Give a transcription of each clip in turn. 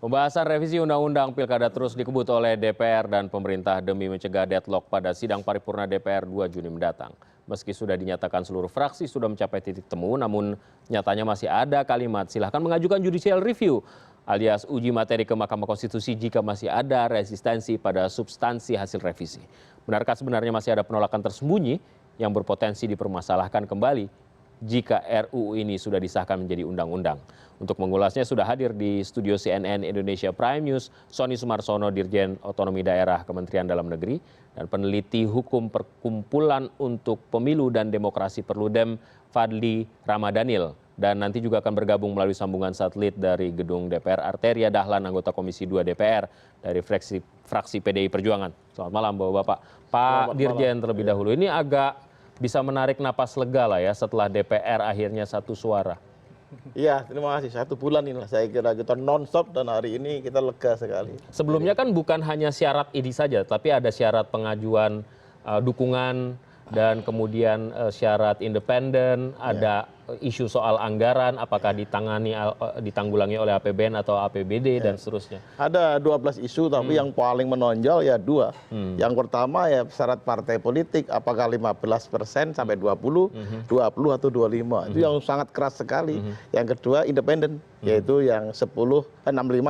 Pembahasan revisi Undang-Undang Pilkada terus dikebut oleh DPR dan pemerintah demi mencegah deadlock pada sidang paripurna DPR 2 Juni mendatang. Meski sudah dinyatakan seluruh fraksi sudah mencapai titik temu, namun nyatanya masih ada kalimat silahkan mengajukan judicial review alias uji materi ke Mahkamah Konstitusi jika masih ada resistensi pada substansi hasil revisi. Benarkah sebenarnya masih ada penolakan tersembunyi yang berpotensi dipermasalahkan kembali jika RUU ini sudah disahkan menjadi undang-undang? Untuk mengulasnya sudah hadir di studio CNN Indonesia Prime News, Sony Sumarsono, Dirjen Otonomi Daerah Kementerian Dalam Negeri, dan peneliti hukum Perkumpulan untuk Pemilu dan Demokrasi Perludem, Fadli Ramadhanil. Dan nanti juga akan bergabung melalui sambungan satelit dari gedung DPR, Arteria Dahlan, anggota Komisi 2 DPR dari fraksi PDI Perjuangan. Selamat malam Bapak-Bapak. Pak Dirjen terlebih dahulu, ini agak bisa menarik napas lega lah ya setelah DPR akhirnya satu suara. Iya, terima kasih. 1 bulan inilah saya kira kita non-stop dan hari ini kita lega sekali. Sebelumnya kan bukan hanya syarat ini saja, tapi ada syarat pengajuan dukungan dan kemudian syarat independen, ada isu soal anggaran, apakah ditanggulangi oleh APBN atau APBD dan seterusnya. Ada 12 isu, tapi yang paling menonjol ya 2. Yang pertama ya syarat partai politik, apakah 15% sampai 20, 20 atau 25. Itu yang sangat keras sekali. Yang kedua independen, yaitu yang 65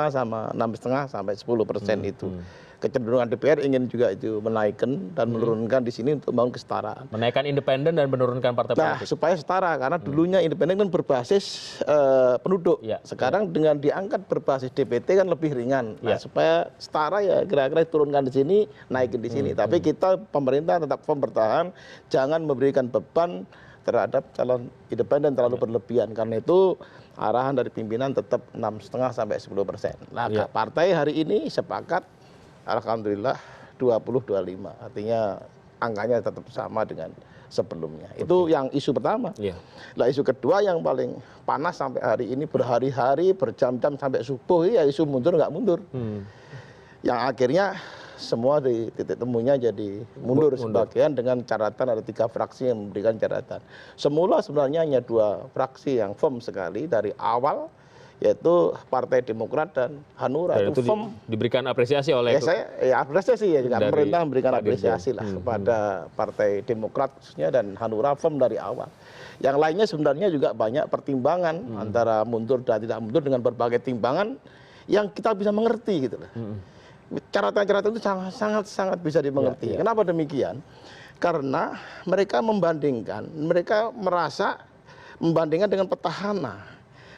sama 6,5 sampai 10% itu. Kecenderungan DPR ingin juga itu menaikkan dan menurunkan di sini untuk membangun kesetaraan. Menaikkan independen dan menurunkan partai politik. Supaya setara, karena dulunya independen kan berbasis penduduk. Sekarang dengan diangkat berbasis DPT kan lebih ringan. Nah, supaya setara ya kira-kira turunkan di sini, naikin di sini. Tapi kita pemerintah tetap firm bertahan, jangan memberikan beban terhadap calon independen terlalu berlebihan. Karena itu arahan dari pimpinan tetap 6,5 sampai 10%. Nah, partai hari ini sepakat alhamdulillah 20-25, artinya angkanya tetap sama dengan sebelumnya. Itu yang isu pertama. Nah, isu kedua yang paling panas sampai hari ini, berhari-hari, berjam-jam sampai subuh, ya isu mundur nggak mundur. Yang akhirnya semua di titik temunya jadi mundur sebagian dengan catatan ada 3 fraksi yang memberikan catatan. Semula sebenarnya hanya 2 fraksi yang firm sekali dari awal, yaitu Partai Demokrat dan Hanura. Dan itu diberikan apresiasi oleh apresiasi ya juga pemerintah memberikan apresiasi lah kepada Partai Demokrat khususnya dan Hanura firm dari awal. Yang lainnya sebenarnya juga banyak pertimbangan antara mundur dan tidak mundur dengan berbagai timbangan yang kita bisa mengerti gitu loh. Catatan-catatan itu sangat bisa dimengerti. Kenapa demikian? Karena mereka mereka merasa membandingkan dengan petahana.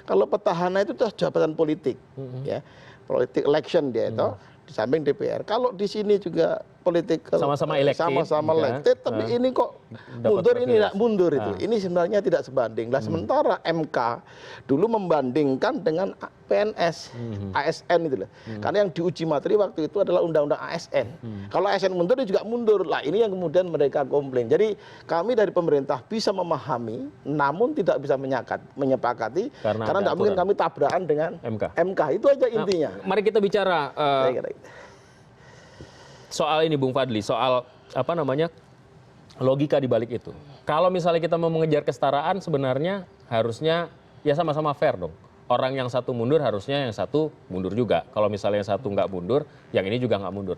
Kalau petahana itu jabatan politik, ya politik election dia itu di samping DPR. Kalau di sini juga politik sama-sama elected, tapi ini kok mundur, ini tidak mundur itu. Ini sebenarnya tidak sebanding. Nah, sementara MK dulu membandingkan dengan PNS, ASN itu loh. Karena yang diuji materi waktu itu adalah undang-undang ASN. Kalau ASN mundur, dia juga mundur. Lah, ini yang kemudian mereka komplain. Jadi kami dari pemerintah bisa memahami, namun tidak bisa menyepakati karena tidak mungkin kami tabrakan dengan MK. Itu aja intinya. Mari kita bicara soal ini Bung Fadli, soal logika di balik itu. Kalau misalnya kita mau mengejar kesetaraan, sebenarnya harusnya ya sama-sama fair dong. Orang yang satu mundur harusnya yang satu mundur juga. Kalau misalnya yang satu nggak mundur, yang ini juga nggak mundur.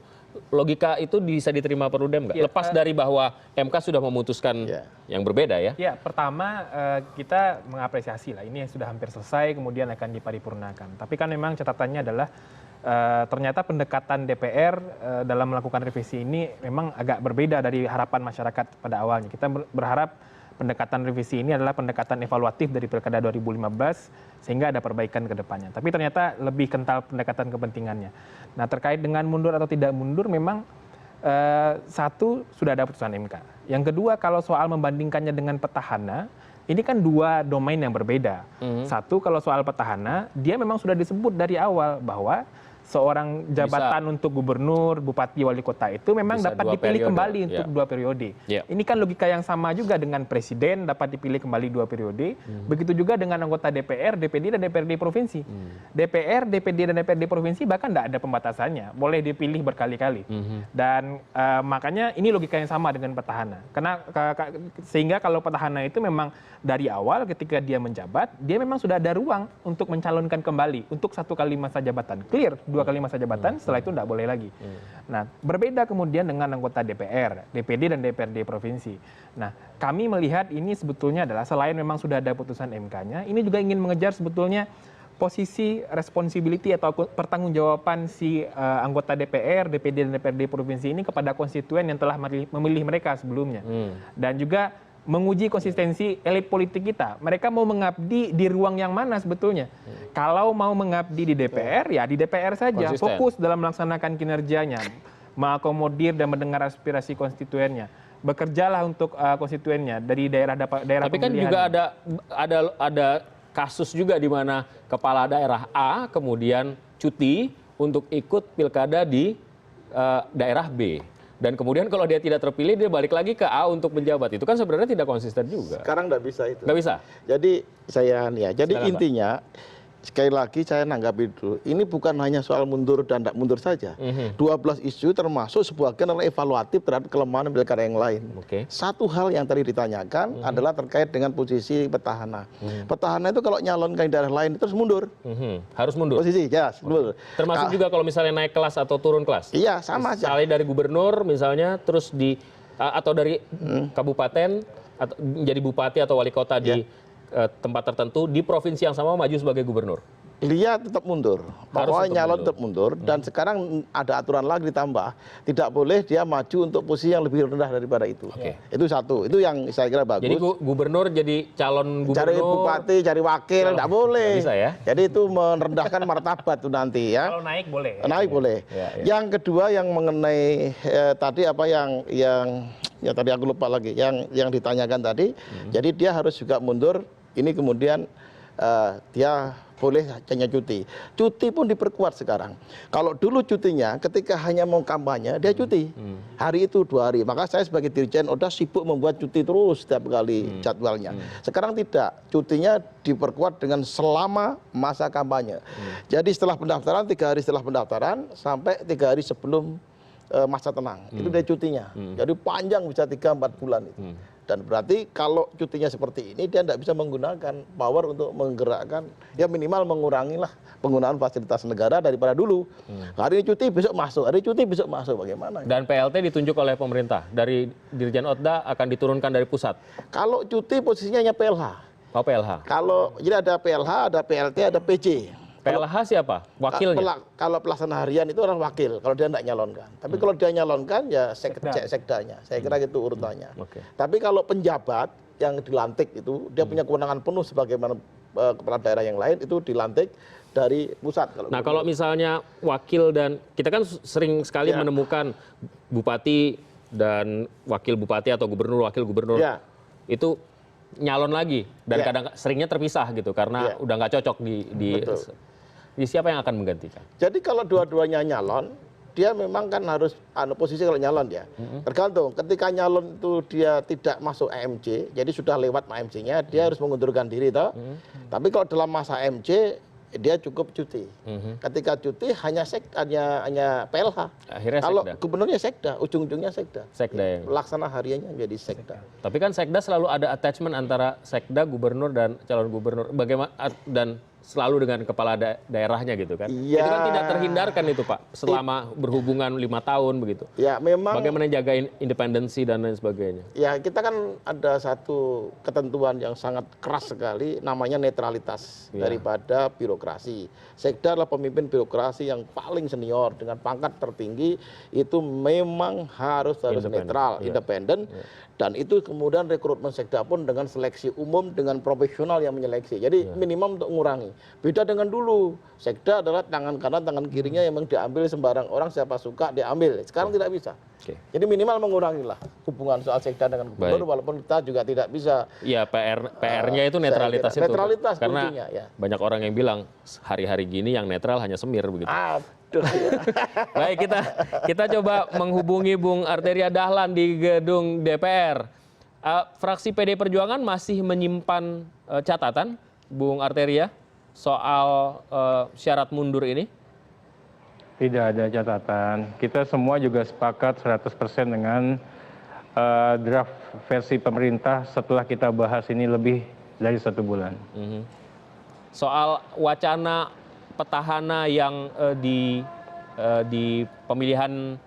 Logika itu bisa diterima Perludem nggak? Lepas dari bahwa MK sudah memutuskan yang berbeda ya? Ya, pertama kita mengapresiasi lah. Ini yang sudah hampir selesai, kemudian akan diparipurnakan. Tapi kan memang catatannya adalah ternyata pendekatan DPR dalam melakukan revisi ini memang agak berbeda dari harapan masyarakat pada awalnya. Kita berharap pendekatan revisi ini adalah pendekatan evaluatif dari Pilkada 2015 sehingga ada perbaikan ke depannya. Tapi ternyata lebih kental pendekatan kepentingannya. Nah, terkait dengan mundur atau tidak mundur memang satu sudah ada putusan MK. Yang kedua, kalau soal membandingkannya dengan petahana, ini kan 2 domain yang berbeda. Satu, kalau soal petahana, dia memang sudah disebut dari awal bahwa seorang jabatan untuk gubernur, bupati, wali kota itu memang Bisa dapat 2 dipilih periode. kembali untuk 2 periode. Ini kan logika yang sama juga dengan presiden dapat dipilih kembali 2 periode. Begitu juga dengan anggota DPR, DPD, dan DPRD provinsi. DPR, DPD, dan DPRD provinsi bahkan tidak ada pembatasannya, boleh dipilih berkali-kali. Dan makanya ini logika yang sama dengan petahana. Karena sehingga kalau petahana itu memang dari awal ketika dia menjabat, dia memang sudah ada ruang untuk mencalonkan kembali untuk 1 kali masa jabatan. Clear, 2 kali masa jabatan, setelah itu tidak boleh lagi. Nah, berbeda kemudian dengan anggota DPR, DPD, dan DPRD provinsi. Nah, kami melihat ini sebetulnya adalah selain memang sudah ada putusan MK-nya, ini juga ingin mengejar sebetulnya posisi responsibility atau pertanggungjawaban si anggota DPR, DPD, dan DPRD provinsi ini kepada konstituen yang telah memilih mereka sebelumnya. Dan juga menguji konsistensi elit politik kita. Mereka mau mengabdi di ruang yang mana sebetulnya? Kalau mau mengabdi di DPR, ya di DPR saja. Konsisten. Fokus dalam melaksanakan kinerjanya, mengakomodir dan mendengar aspirasi konstituennya. Bekerjalah untuk konstituennya dari daerah Tapi kan pemilihan. juga ada kasus juga di mana kepala daerah A kemudian cuti untuk ikut pilkada di daerah B. Dan kemudian kalau dia tidak terpilih, dia balik lagi ke A untuk menjabat. Itu kan sebenarnya tidak konsisten juga. Sekarang nggak bisa itu. Nggak bisa? Jadi jadi Silakan, intinya sekali lagi saya nanggapi dulu, ini bukan hanya soal mundur dan tidak mundur saja. 12 isu termasuk sebagian adalah evaluatif terhadap kelemahan pilkada yang lain. Satu hal yang tadi ditanyakan adalah terkait dengan posisi petahana. Petahana itu kalau nyalonkan di daerah lain itu harus mundur. Harus mundur? Posisi, ya, mundur. Termasuk juga kalau misalnya naik kelas atau turun kelas? Iya, sama aja. Misalnya dari gubernur misalnya, terus atau dari kabupaten, atau menjadi bupati atau wali kota di tempat tertentu, di provinsi yang sama maju sebagai gubernur. Dia tetap mundur. Pokoknya nyalon tetap mundur. Dan sekarang ada aturan lagi ditambah. Tidak boleh dia maju untuk posisi yang lebih rendah daripada itu. Itu satu. Itu yang saya kira bagus. Jadi gubernur jadi calon gubernur. Cari bupati, cari wakil, tidak boleh. Bisa ya? Jadi itu merendahkan martabat itu nanti ya. Kalau naik boleh. Naik boleh. Yang kedua yang mengenai tadi apa yang ya tadi aku lupa lagi. Yang ditanyakan tadi. Jadi dia harus juga mundur. Ini kemudian dia boleh hanya cuti. Cuti pun diperkuat sekarang. Kalau dulu cutinya ketika hanya mau kampanye, dia cuti. Hari itu 2 hari. Maka saya sebagai dirjen udah sibuk membuat cuti terus setiap kali jadwalnya. Sekarang tidak. Cutinya diperkuat dengan selama masa kampanye. Jadi setelah pendaftaran, 3 hari setelah pendaftaran, sampai 3 hari sebelum masa tenang. Itu dia cutinya. Jadi panjang, bisa 3-4 bulan itu. Dan berarti kalau cutinya seperti ini, dia tidak bisa menggunakan power untuk menggerakkan, ya minimal mengurangilah penggunaan fasilitas negara daripada dulu. Hari ini cuti, besok masuk. Hari ini cuti, besok masuk. Bagaimana? Dan PLT ditunjuk oleh pemerintah. Dari Dirjen Otda akan diturunkan dari pusat. Kalau cuti posisinya hanya PLH. Oh, PLH. Kalau jadi ada PLH, ada PLT, ada PJ. PLH siapa? Wakilnya? Kalau pelaksana harian itu orang wakil, kalau dia tidak nyalonkan. Tapi kalau dia nyalonkan, ya sekdanya. Saya kira gitu urutannya. Tapi kalau penjabat yang dilantik itu, dia punya kewenangan penuh sebagaimana kepala daerah yang lain, itu dilantik dari pusat. Kalau misalnya wakil dan, kita kan sering sekali menemukan bupati dan wakil bupati atau gubernur, wakil gubernur, itu nyalon lagi. Dan kadang seringnya terpisah gitu, karena udah nggak cocok di siapa yang akan menggantikan? Jadi kalau dua-duanya nyalon, dia memang kan harus posisi kalau nyalon ya. Tergantung. Ketika nyalon itu dia tidak masuk AMC, jadi sudah lewat AMC-nya, dia harus mengundurkan diri toh. Tapi kalau dalam masa AMC dia cukup cuti. Ketika cuti hanya PLH. Akhirnya kalau sekda. gubernurnya sekda, ujung-ujungnya sekda. Sekda yang Laksana hariannya menjadi sekda. Tapi kan sekda selalu ada attachment antara sekda, gubernur dan calon gubernur. Bagaimana dan selalu dengan kepala daerahnya gitu kan? Itu kan tidak terhindarkan itu Pak, selama berhubungan 5 tahun begitu. Ya memang. Bagaimana jagain independensi dan lain sebagainya? Ya kita kan ada satu ketentuan yang sangat keras sekali, namanya netralitas daripada birokrasi. Sekda adalah pemimpin birokrasi yang paling senior dengan pangkat tertinggi, itu memang harus netral, independen. Dan itu kemudian rekrutmen sekda pun dengan seleksi umum, dengan profesional yang menyeleksi. Jadi minimum untuk mengurangi. Beda dengan dulu, sekda adalah tangan kanan, tangan kirinya yang memang diambil sembarang orang, siapa suka diambil. Sekarang tidak bisa. Jadi minimal mengurangilah hubungan soal sekda dengan gubernur, walaupun kita juga tidak bisa. Iya, PR-nya itu netralitas itu. Netralitas karena kuncinya, ya. Banyak orang yang bilang hari-hari gini yang netral hanya Semir begitu. Aduh. Baik, kita coba menghubungi Bung Arteria Dahlan di gedung DPR. Fraksi PD Perjuangan masih menyimpan catatan, Bung Arteria, soal syarat mundur ini? Tidak ada catatan. Kita semua juga sepakat 100% dengan draft versi pemerintah setelah kita bahas ini lebih dari 1 bulan. Soal wacana petahana yang di pemilihan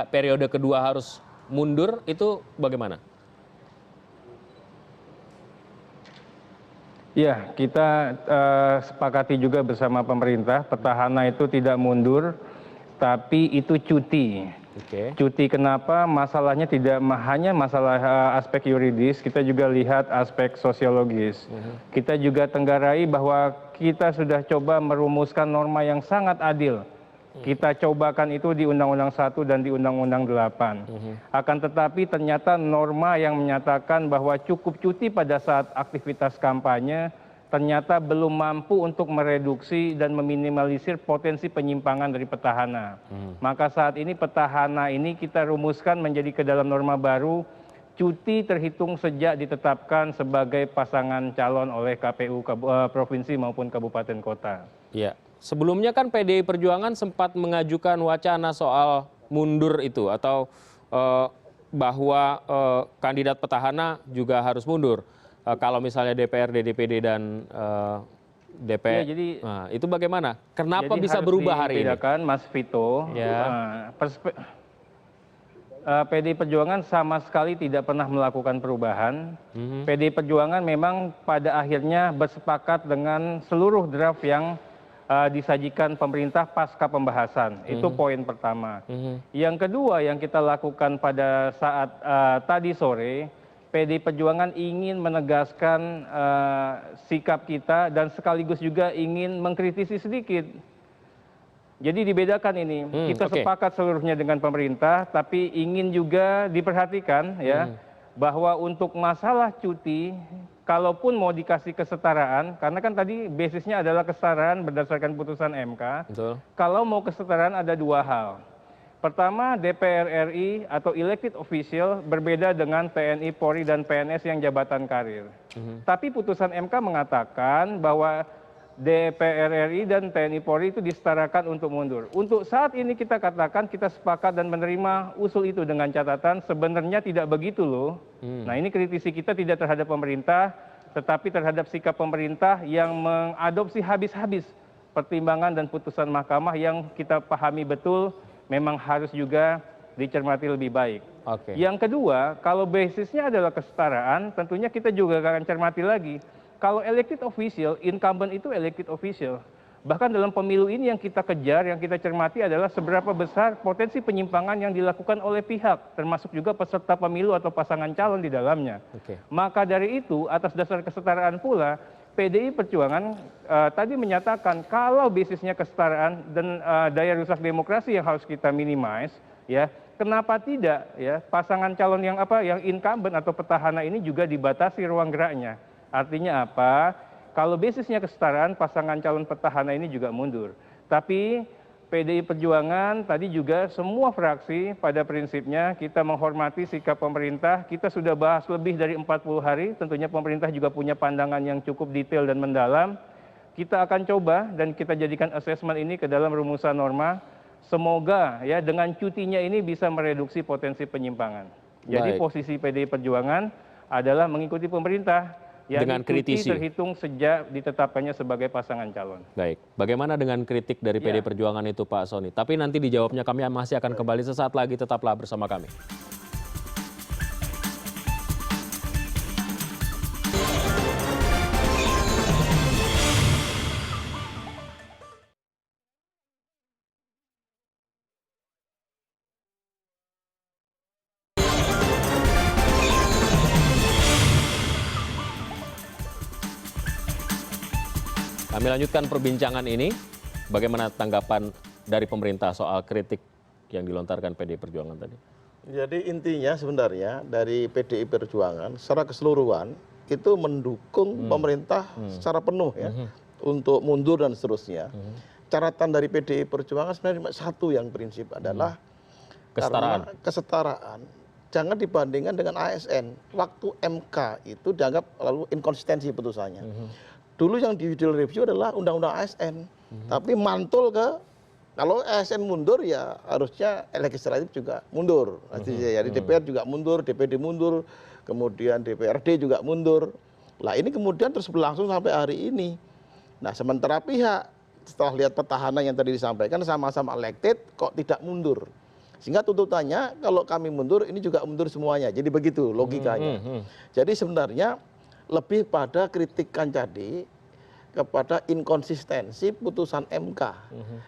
periode kedua harus mundur, itu bagaimana? Ya, kita sepakati juga bersama pemerintah, petahana itu tidak mundur, tapi itu cuti. Cuti kenapa? Masalahnya tidak hanya masalah aspek yuridis, kita juga lihat aspek sosiologis. Kita juga tenggarai bahwa kita sudah coba merumuskan norma yang sangat adil. Kita cobakan itu di Undang-Undang 1 dan di Undang-Undang 8. Akan tetapi ternyata norma yang menyatakan bahwa cukup cuti pada saat aktivitas kampanye ternyata belum mampu untuk mereduksi dan meminimalisir potensi penyimpangan dari petahana. Maka saat ini petahana ini kita rumuskan menjadi ke dalam norma baru, cuti terhitung sejak ditetapkan sebagai pasangan calon oleh KPU provinsi maupun kabupaten kota. Ya. Sebelumnya kan PDI Perjuangan sempat mengajukan wacana soal mundur itu atau bahwa kandidat petahana juga harus mundur. Kalau misalnya DPRD, DPD dan DPR, nah, itu bagaimana? Kenapa jadi bisa berubah hari ini? Mas Vito, ya. PDI Perjuangan sama sekali tidak pernah melakukan perubahan. PDI Perjuangan memang pada akhirnya bersepakat dengan seluruh draft yang disajikan pemerintah pasca pembahasan. Itu poin pertama. Yang kedua yang kita lakukan pada saat tadi sore, PDI Perjuangan ingin menegaskan sikap kita dan sekaligus juga ingin mengkritisi sedikit. Jadi dibedakan ini, kita sepakat seluruhnya dengan pemerintah, tapi ingin juga diperhatikan ya bahwa untuk masalah cuti, kalaupun mau dikasih kesetaraan, karena kan tadi basisnya adalah kesetaraan berdasarkan putusan MK. Betul. Kalau mau kesetaraan ada 2 hal. Pertama, DPR RI atau elected official berbeda dengan TNI, Polri, dan PNS yang jabatan karir. Tapi putusan MK mengatakan bahwa DPR RI dan TNI Polri itu disetarakan untuk mundur. Untuk saat ini kita katakan kita sepakat dan menerima usul itu dengan catatan sebenarnya tidak begitu loh. Nah ini kritisi kita tidak terhadap pemerintah, tetapi terhadap sikap pemerintah yang mengadopsi habis-habis pertimbangan dan putusan mahkamah yang kita pahami betul memang harus juga dicermati lebih baik. Yang kedua, kalau basisnya adalah kesetaraan, tentunya kita juga akan cermati lagi. Kalau elected official, incumbent itu elected official. Bahkan dalam pemilu ini yang kita kejar, yang kita cermati adalah seberapa besar potensi penyimpangan yang dilakukan oleh pihak, termasuk juga peserta pemilu atau pasangan calon di dalamnya. Maka dari itu, atas dasar kesetaraan pula, PDI Perjuangan tadi menyatakan kalau basisnya kesetaraan dan daya rusak demokrasi yang harus kita minimize, ya, kenapa tidak ya pasangan calon yang incumbent atau petahana ini juga dibatasi ruang geraknya. Artinya apa? Kalau basisnya kesetaraan, pasangan calon petahana ini juga mundur. Tapi PDI Perjuangan tadi juga semua fraksi pada prinsipnya kita menghormati sikap pemerintah. Kita sudah bahas lebih dari 40 hari, tentunya pemerintah juga punya pandangan yang cukup detail dan mendalam. Kita akan coba dan kita jadikan assessment ini ke dalam rumusan norma. Semoga ya dengan cutinya ini bisa mereduksi potensi penyimpangan. Jadi posisi PDI Perjuangan adalah mengikuti pemerintah. Dengan kritisi terhitung sejak ditetapkannya sebagai pasangan calon. Baik, bagaimana dengan kritik dari PD Perjuangan itu Pak Soni? Tapi nanti dijawabnya kami masih akan kembali sesaat lagi, tetaplah bersama kami. Kami lanjutkan perbincangan ini. Bagaimana tanggapan dari pemerintah soal kritik yang dilontarkan PDI Perjuangan tadi? Jadi intinya sebenarnya dari PDI Perjuangan secara keseluruhan itu mendukung pemerintah secara penuh ya untuk mundur dan seterusnya. Catatan dari PDI Perjuangan sebenarnya satu yang prinsip adalah kesetaraan. Jangan dibandingkan dengan ASN. Waktu MK itu dianggap lalu inkonsistensi putusannya. Dulu yang di judicial review adalah undang-undang ASN. Tapi mantul ke kalau ASN mundur ya harusnya legislatif juga mundur. Jadi DPR juga mundur, DPD mundur, kemudian DPRD juga mundur. Lah ini kemudian terus berlangsung sampai hari ini. Nah sementara pihak setelah lihat petahana yang tadi disampaikan sama-sama elected kok tidak mundur. Sehingga tuntutannya kalau kami mundur ini juga mundur semuanya. Jadi begitu logikanya. Jadi sebenarnya lebih pada kritikan tadi kepada inkonsistensi putusan MK.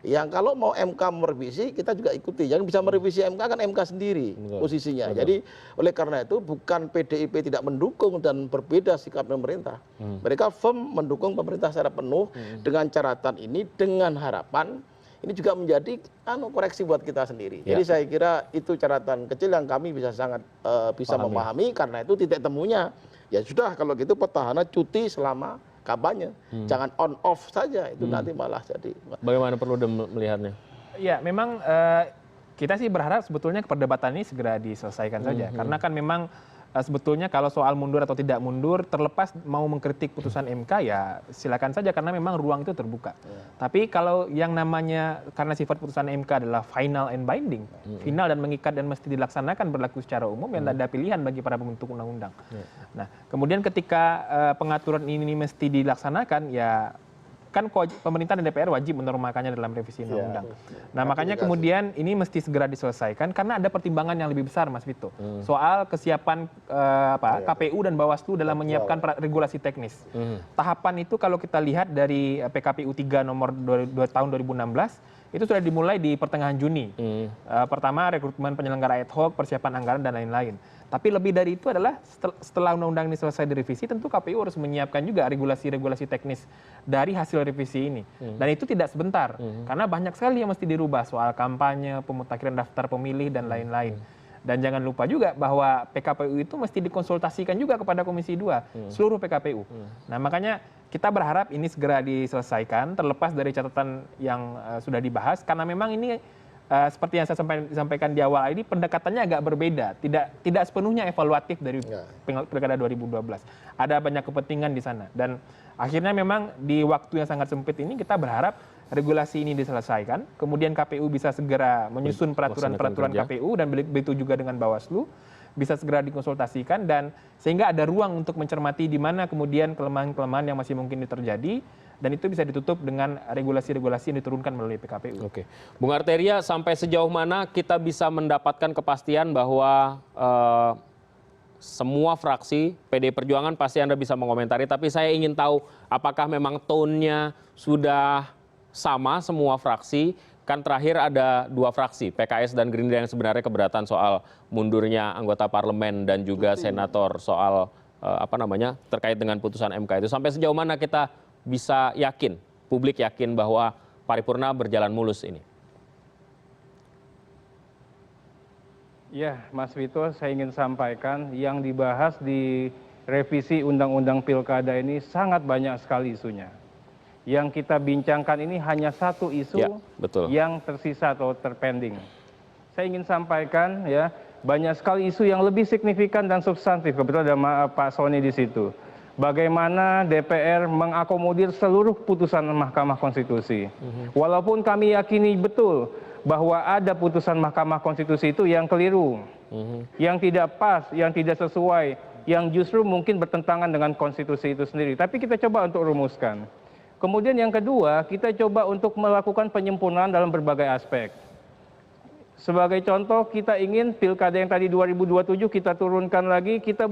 Yang kalau mau MK merevisi kita juga ikuti. Yang bisa merevisi MK kan MK sendiri posisinya. Jadi oleh karena itu bukan PDIP tidak mendukung dan berbeda sikap pemerintah. Mereka firm mendukung pemerintah secara penuh dengan catatan ini dengan harapan ini juga menjadi koreksi buat kita sendiri. Jadi saya kira itu catatan kecil yang kami bisa sangat bisa memahami karena itu titik temunya. Ya sudah kalau gitu petahana cuti selama kampanye. Jangan on off saja itu nanti malah jadi. Bagaimana perlu melihatnya? Ya memang kita sih berharap sebetulnya perdebatan ini segera diselesaikan saja. Karena kan memang sebetulnya kalau soal mundur atau tidak mundur terlepas mau mengkritik putusan MK ya silakan saja karena memang ruang itu terbuka. Tapi kalau yang namanya karena sifat putusan MK adalah final and binding, final dan mengikat dan mesti dilaksanakan berlaku secara umum yang ada pilihan bagi para pembentuk undang-undang. Nah, kemudian ketika pengaturan ini mesti dilaksanakan ya kan pemerintah dan DPR wajib menormalkannya dalam revisi undang-undang. Nah makanya kemudian ini mesti segera diselesaikan karena ada pertimbangan yang lebih besar Mas Vito. Soal kesiapan KPU dan Bawaslu dalam menyiapkan regulasi teknis. Tahapan itu kalau kita lihat dari PKPU 3 nomor 2 tahun 2016 itu sudah dimulai di pertengahan Juni. Pertama rekrutmen penyelenggara ad hoc, persiapan anggaran dan lain-lain. Tapi lebih dari itu adalah setelah undang-undang ini selesai direvisi, tentu KPU harus menyiapkan juga regulasi-regulasi teknis dari hasil revisi ini. Dan itu tidak sebentar, karena banyak sekali yang mesti dirubah soal kampanye, pemutakhiran daftar pemilih, dan lain-lain. Dan jangan lupa juga bahwa PKPU itu mesti dikonsultasikan juga kepada Komisi 2, seluruh PKPU. Nah makanya kita berharap ini segera diselesaikan, terlepas dari catatan yang sudah dibahas, karena memang ini seperti yang saya sampaikan di awal ini pendekatannya agak berbeda, tidak sepenuhnya evaluatif dari Pilkada 2012. Ada banyak kepentingan di sana dan akhirnya memang di waktu yang sangat sempit ini kita berharap regulasi ini diselesaikan, kemudian KPU bisa segera menyusun peraturan-peraturan KPU dan begitu juga dengan Bawaslu bisa segera dikonsultasikan dan sehingga ada ruang untuk mencermati di mana kemudian kelemahan-kelemahan yang masih mungkin terjadi. Dan itu bisa ditutup dengan regulasi-regulasi yang diturunkan melalui PKPU. Oke, Bung Arteria, sampai sejauh mana kita bisa mendapatkan kepastian bahwa semua fraksi PDI Perjuangan pasti Anda bisa mengomentari, tapi saya ingin tahu apakah memang tone-nya sudah sama semua fraksi? Kan terakhir ada 2 fraksi, PKS dan Gerindra yang sebenarnya keberatan soal mundurnya anggota parlemen dan juga senator soal terkait dengan putusan MK itu. Sampai sejauh mana kita bisa yakin, publik yakin bahwa paripurna berjalan mulus ini? Ya, Mas Vito, saya ingin sampaikan yang dibahas di revisi Undang-Undang Pilkada ini sangat banyak sekali isunya. Yang kita bincangkan ini hanya satu isu yang tersisa atau terpending. Saya ingin sampaikan ya, banyak sekali isu yang lebih signifikan dan substantif. Kebetulan ada Pak Sony di situ. Bagaimana DPR mengakomodir seluruh putusan Mahkamah Konstitusi. Walaupun kami yakini betul bahwa ada putusan Mahkamah Konstitusi itu yang keliru, yang tidak pas, yang tidak sesuai, yang justru mungkin bertentangan dengan konstitusi itu sendiri. Tapi kita coba untuk rumuskan. Kemudian yang kedua, kita coba untuk melakukan penyempurnaan dalam berbagai aspek. Sebagai contoh, kita ingin pilkada yang tadi 2027 kita turunkan lagi, kita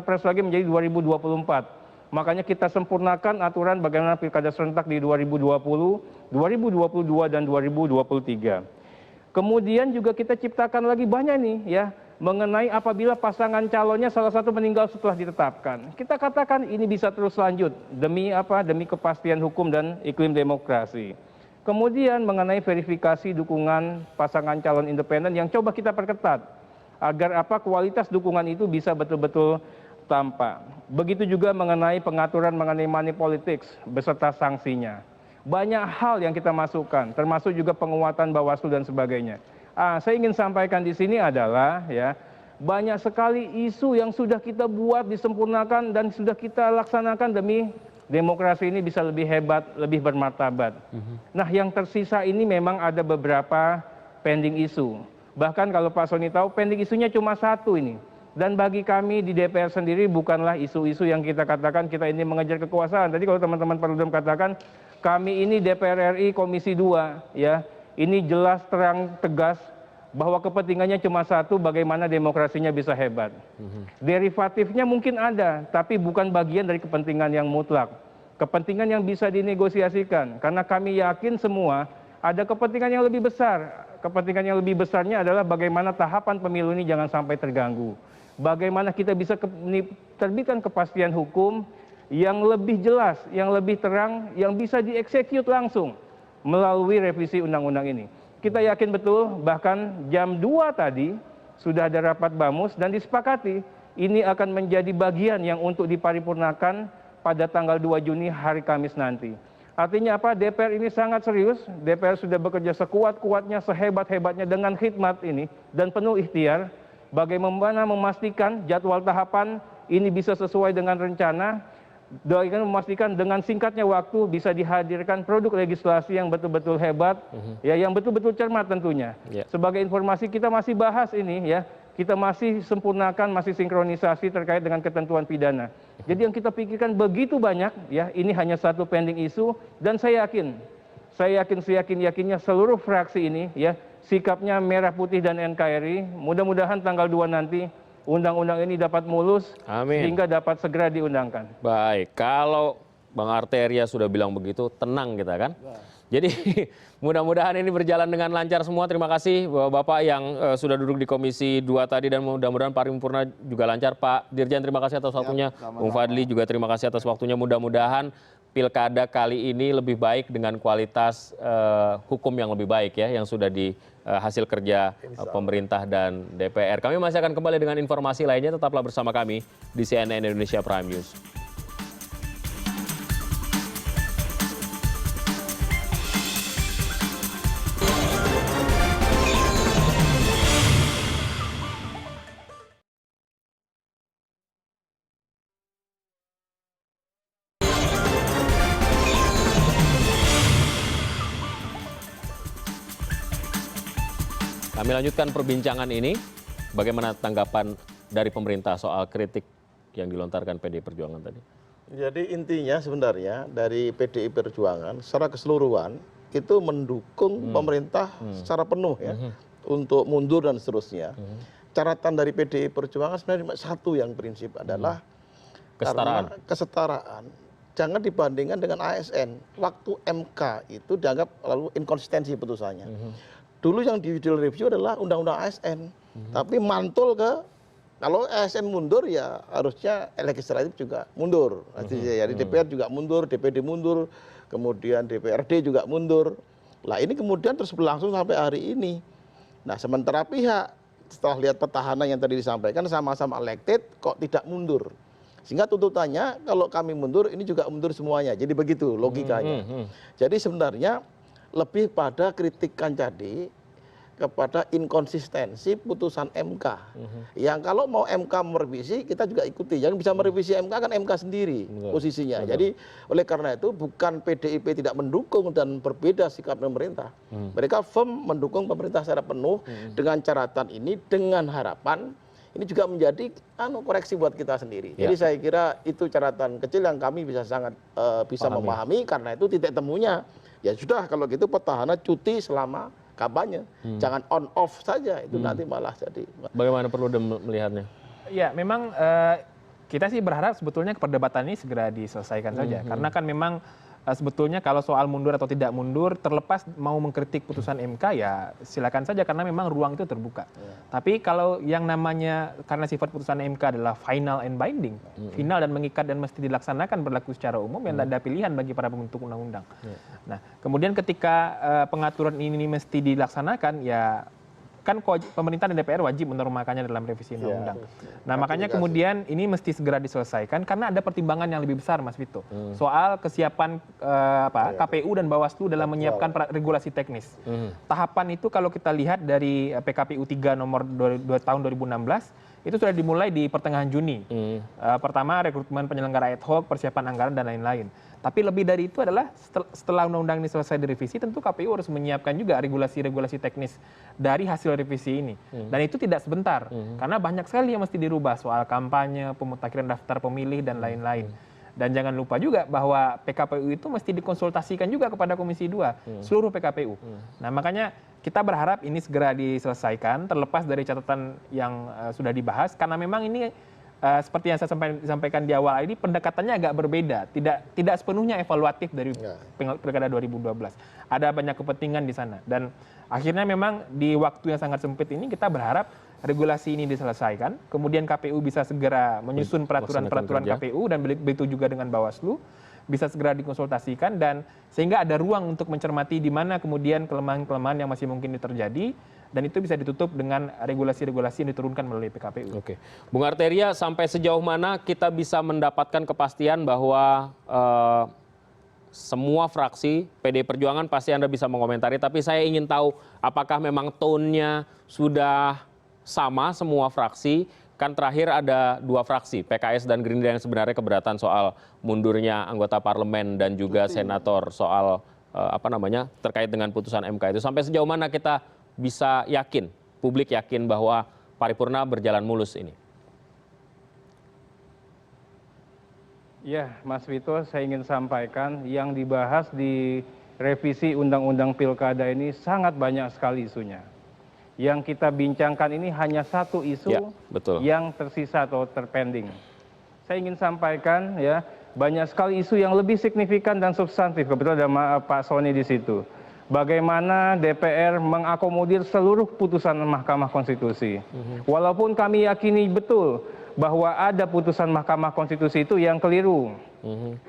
press lagi menjadi 2024. Makanya kita sempurnakan aturan bagaimana pilkada serentak di 2020, 2022 dan 2023. Kemudian juga kita ciptakan lagi banyak nih ya mengenai apabila pasangan calonnya salah satu meninggal setelah ditetapkan. Kita katakan ini bisa terus lanjut demi apa? Demi kepastian hukum dan iklim demokrasi. Kemudian mengenai verifikasi dukungan pasangan calon independen yang coba kita perketat agar apa? Kualitas dukungan itu bisa betul-betul tampak. Begitu juga mengenai pengaturan mengenai money politics beserta sanksinya. Banyak hal yang kita masukkan, termasuk juga penguatan Bawaslu dan sebagainya. Saya ingin sampaikan di sini adalah ya banyak sekali isu yang sudah kita buat, disempurnakan dan sudah kita laksanakan demi demokrasi ini bisa lebih hebat, lebih bermartabat. Nah, yang tersisa ini memang ada beberapa pending isu. Bahkan kalau Pak Soni tahu, pending isunya cuma satu ini. Dan bagi kami di DPR sendiri bukanlah isu-isu yang kita katakan kita ini mengejar kekuasaan. Tadi kalau teman-teman Perludem katakan, kami ini DPR RI Komisi 2, ya, ini jelas terang tegas bahwa kepentingannya cuma satu, bagaimana demokrasinya bisa hebat. Derivatifnya mungkin ada, tapi bukan bagian dari kepentingan yang mutlak. Kepentingan yang bisa dinegosiasikan, karena kami yakin semua ada kepentingan yang lebih besar. Kepentingan yang lebih besarnya adalah bagaimana tahapan pemilu ini jangan sampai terganggu. Bagaimana kita bisa terbitkan kepastian hukum yang lebih jelas, yang lebih terang, yang bisa dieksekut langsung melalui revisi undang-undang ini. Kita yakin betul, bahkan jam 2 tadi sudah ada rapat BAMUS dan disepakati ini akan menjadi bagian yang untuk diparipurnakan pada tanggal 2 Juni hari Kamis nanti. Artinya apa? DPR ini sangat serius, DPR sudah bekerja sekuat-kuatnya, sehebat-hebatnya dengan khidmat ini dan penuh ikhtiar, bagaimana memastikan jadwal tahapan ini bisa sesuai dengan rencana, doakan memastikan dengan singkatnya waktu bisa dihadirkan produk legislasi yang betul-betul hebat, ya, yang betul-betul cermat tentunya. Sebagai informasi kita masih bahas ini, ya, kita masih sempurnakan, masih sinkronisasi terkait dengan ketentuan pidana. Jadi yang kita pikirkan begitu banyak, ya, ini hanya satu pending isu dan saya yakin seluruh fraksi ini, ya, sikapnya merah putih dan NKRI. Mudah-mudahan tanggal 2 nanti undang-undang ini dapat mulus. Amin. Sehingga dapat segera diundangkan. Baik, kalau Bang Arteria sudah bilang begitu, tenang kita kan. Jadi mudah-mudahan ini berjalan dengan lancar semua. Terima kasih Bapak yang sudah duduk di Komisi 2 tadi dan mudah-mudahan paripurna juga lancar. Pak Dirjen terima kasih atas waktunya. Bung Fadli juga terima kasih atas waktunya. Mudah-mudahan pilkada kali ini lebih baik dengan kualitas hukum yang lebih baik ya, yang sudah di hasil kerja pemerintah dan DPR. Kami masih akan kembali dengan informasi lainnya. Tetaplah bersama kami di CNN Indonesia Prime News. Kami lanjutkan perbincangan ini. Bagaimana tanggapan dari pemerintah soal kritik yang dilontarkan PDI Perjuangan tadi? Jadi intinya sebenarnya dari PDI Perjuangan secara keseluruhan itu mendukung pemerintah secara penuh ya untuk mundur dan seterusnya. Catatan dari PDI Perjuangan sebenarnya satu yang prinsip adalah kesetaraan. Jangan dibandingkan dengan ASN. Waktu MK itu dianggap lalu inkonsistensi putusannya. Dulu yang di judicial review adalah undang-undang ASN, tapi mantul ke kalau ASN mundur ya harusnya legislatif juga mundur. Jadi DPR juga mundur, DPD mundur, kemudian DPRD juga mundur. Lah ini kemudian terus berlangsung sampai hari ini. Nah sementara pihak setelah lihat petahana yang tadi disampaikan sama-sama elected kok tidak mundur. Sehingga tuntutannya kalau kami mundur ini juga mundur semuanya. Jadi begitu logikanya. Jadi sebenarnya lebih pada kritikan tadi kepada inkonsistensi putusan MK. Yang kalau mau MK merevisi, kita juga ikuti. Yang bisa merevisi MK kan MK sendiri posisinya. Jadi oleh karena itu bukan PDIP tidak mendukung dan berbeda sikap pemerintah. Mereka firm mendukung pemerintah secara penuh dengan catatan ini, dengan harapan ini juga menjadi koreksi buat kita sendiri. Jadi saya kira itu catatan kecil yang kami bisa sangat bisa memahami karena itu titik temunya. Ya sudah kalau gitu petahana cuti selama kampanye. Jangan on off saja itu nanti malah jadi. Bagaimana perlu melihatnya? Ya memang kita sih berharap sebetulnya perdebatan ini segera diselesaikan saja. Karena kan memang sebetulnya kalau soal mundur atau tidak mundur, terlepas mau mengkritik putusan MK ya silakan saja karena memang ruang itu terbuka. Tapi kalau yang namanya karena sifat putusan MK adalah final and binding, final dan mengikat dan mesti dilaksanakan berlaku secara umum, yang ada pilihan bagi para pembentuk undang-undang. Nah, kemudian ketika pengaturan ini mesti dilaksanakan ya kan pemerintah dan DPR wajib menormalkannya dalam revisi undang-undang. Nah, makanya kemudian ini mesti segera diselesaikan karena ada pertimbangan yang lebih besar, Mas Vito, soal kesiapan KPU dan Bawaslu dalam menyiapkan regulasi teknis. Tahapan itu kalau kita lihat dari PKPU 3 nomor 2 tahun 2016 itu sudah dimulai di pertengahan Juni. Pertama rekrutmen penyelenggara ad hoc, persiapan anggaran dan lain-lain. Tapi lebih dari itu adalah setelah undang-undang ini selesai direvisi, tentu KPU harus menyiapkan juga regulasi-regulasi teknis dari hasil revisi ini. Dan itu tidak sebentar, karena banyak sekali yang mesti dirubah soal kampanye, pemutakhiran daftar pemilih, dan lain-lain. Dan jangan lupa juga bahwa PKPU itu mesti dikonsultasikan juga kepada Komisi 2, seluruh PKPU. Nah, makanya kita berharap ini segera diselesaikan, terlepas dari catatan yang sudah dibahas, karena memang ini seperti yang saya sampaikan di awal ini pendekatannya agak berbeda, tidak sepenuhnya evaluatif dari Pilkada 2012. Ada banyak kepentingan di sana dan akhirnya memang di waktu yang sangat sempit ini kita berharap regulasi ini diselesaikan, kemudian KPU bisa segera menyusun peraturan-peraturan KPU dan begitu juga dengan Bawaslu bisa segera dikonsultasikan dan sehingga ada ruang untuk mencermati di mana kemudian kelemahan-kelemahan yang masih mungkin terjadi. Dan itu bisa ditutup dengan regulasi-regulasi yang diturunkan melalui PKPU. Oke, Bung Arteria, sampai sejauh mana kita bisa mendapatkan kepastian bahwa semua fraksi PD Perjuangan pasti Anda bisa mengomentari, tapi saya ingin tahu apakah memang tone-nya sudah sama semua fraksi? Kan terakhir ada 2 fraksi, PKS dan Gerindra yang sebenarnya keberatan soal mundurnya anggota parlemen dan juga senator soal terkait dengan putusan MK itu. Sampai sejauh mana kita bisa yakin, publik yakin bahwa paripurna berjalan mulus ini? Ya, Mas Vito, saya ingin sampaikan yang dibahas di revisi Undang-Undang Pilkada ini sangat banyak sekali isunya. Yang kita bincangkan ini hanya satu isu yang tersisa atau terpending. Saya ingin sampaikan ya, banyak sekali isu yang lebih signifikan dan substantif. Kebetulan ada Pak Sony di situ. Bagaimana DPR mengakomodir seluruh putusan Mahkamah Konstitusi. Walaupun kami yakini betul bahwa ada putusan Mahkamah Konstitusi itu yang keliru,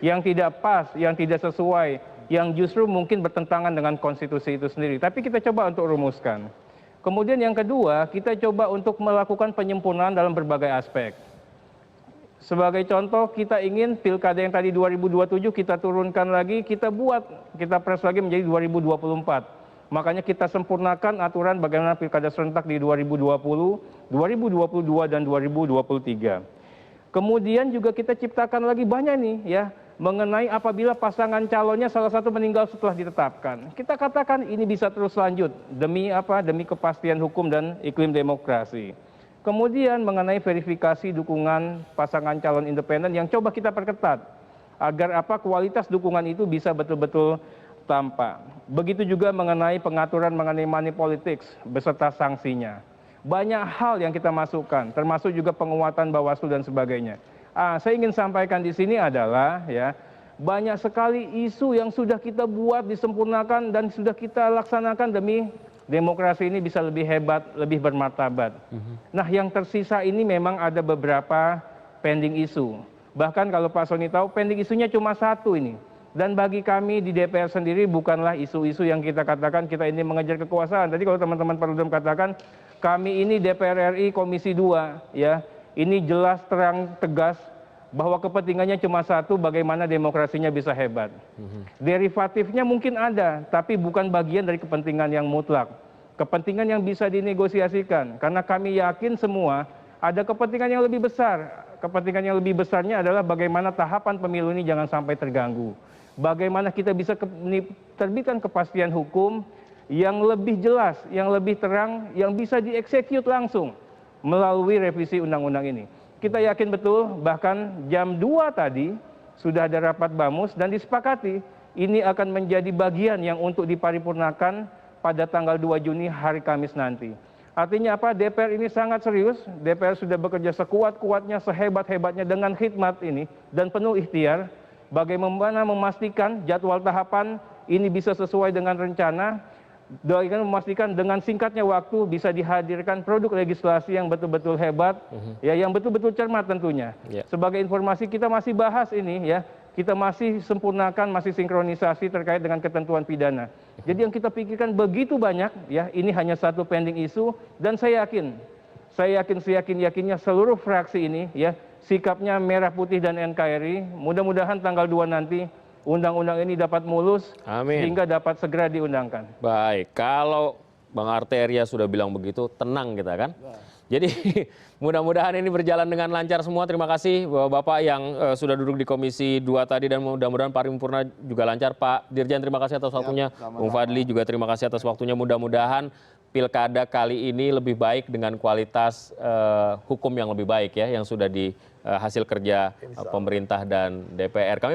yang tidak pas, yang tidak sesuai, yang justru mungkin bertentangan dengan konstitusi itu sendiri. Tapi kita coba untuk rumuskan. Kemudian yang kedua, kita coba untuk melakukan penyempurnaan dalam berbagai aspek. Sebagai contoh, kita ingin pilkada yang tadi 2027 kita turunkan lagi, kita press lagi menjadi 2024. Makanya kita sempurnakan aturan bagaimana pilkada serentak di 2020, 2022, dan 2023. Kemudian juga kita ciptakan lagi banyak nih ya, mengenai apabila pasangan calonnya salah satu meninggal setelah ditetapkan. Kita katakan ini bisa terus lanjut demi kepastian hukum dan iklim demokrasi. Kemudian mengenai verifikasi dukungan pasangan calon independen yang coba kita perketat agar kualitas dukungan itu bisa betul-betul tampak. Begitu juga mengenai pengaturan mengenai money politics beserta sanksinya. Banyak hal yang kita masukkan, termasuk juga penguatan Bawaslu dan sebagainya. Saya ingin sampaikan di sini adalah ya, banyak sekali isu yang sudah kita buat, disempurnakan dan sudah kita laksanakan demi demokrasi ini bisa lebih hebat, lebih bermartabat. Nah, yang tersisa ini memang ada beberapa pending isu. Bahkan kalau Pak Sony tahu, pending isunya cuma satu ini. Dan bagi kami di DPR sendiri bukanlah isu-isu yang kita katakan kita ini mengejar kekuasaan. Tadi kalau teman-teman Perludem katakan, kami ini DPR RI Komisi 2, ya, ini jelas terang tegas bahwa kepentingannya cuma satu, bagaimana demokrasinya bisa hebat. Derivatifnya mungkin ada, tapi bukan bagian dari kepentingan yang mutlak. Kepentingan yang bisa dinegosiasikan, karena kami yakin semua ada kepentingan yang lebih besar. Kepentingan yang lebih besarnya adalah bagaimana tahapan pemilu ini jangan sampai terganggu. Bagaimana kita bisa terbitkan kepastian hukum yang lebih jelas, yang lebih terang, yang bisa dieksekut langsung melalui revisi undang-undang ini. Kita yakin betul, bahkan jam 2 tadi sudah ada rapat Bamus dan disepakati ini akan menjadi bagian yang untuk diparipurnakan pada tanggal 2 Juni hari Kamis nanti. Artinya apa? DPR ini sangat serius, DPR sudah bekerja sekuat-kuatnya, sehebat-hebatnya dengan khidmat ini dan penuh ikhtiar. bagaimana memastikan jadwal tahapan ini bisa sesuai dengan rencana, dan memastikan dengan singkatnya waktu bisa dihadirkan produk legislasi yang betul-betul hebat, ya, yang betul-betul cermat tentunya. Sebagai informasi kita masih bahas ini, ya, kita masih sempurnakan, masih sinkronisasi terkait dengan ketentuan pidana. Jadi yang kita pikirkan begitu banyak, ya, ini hanya satu pending isu, dan saya yakin seyakin-yakinnya seluruh fraksi ini, ya, sikapnya Merah Putih dan NKRI, mudah-mudahan tanggal 2 nanti undang-undang ini dapat mulus, sehingga dapat segera diundangkan. Baik, kalau Bang Arteria sudah bilang begitu, tenang kita kan. Jadi mudah-mudahan ini berjalan dengan lancar semua. Terima kasih Bapak yang sudah duduk di Komisi 2 tadi, dan mudah-mudahan paripurna juga lancar. Pak Dirjen, terima kasih atas waktunya. Bung Fadli juga terima kasih atas waktunya. Mudah-mudahan pilkada kali ini lebih baik dengan kualitas hukum yang lebih baik, ya, yang sudah di hasil kerja pemerintah dan DPR.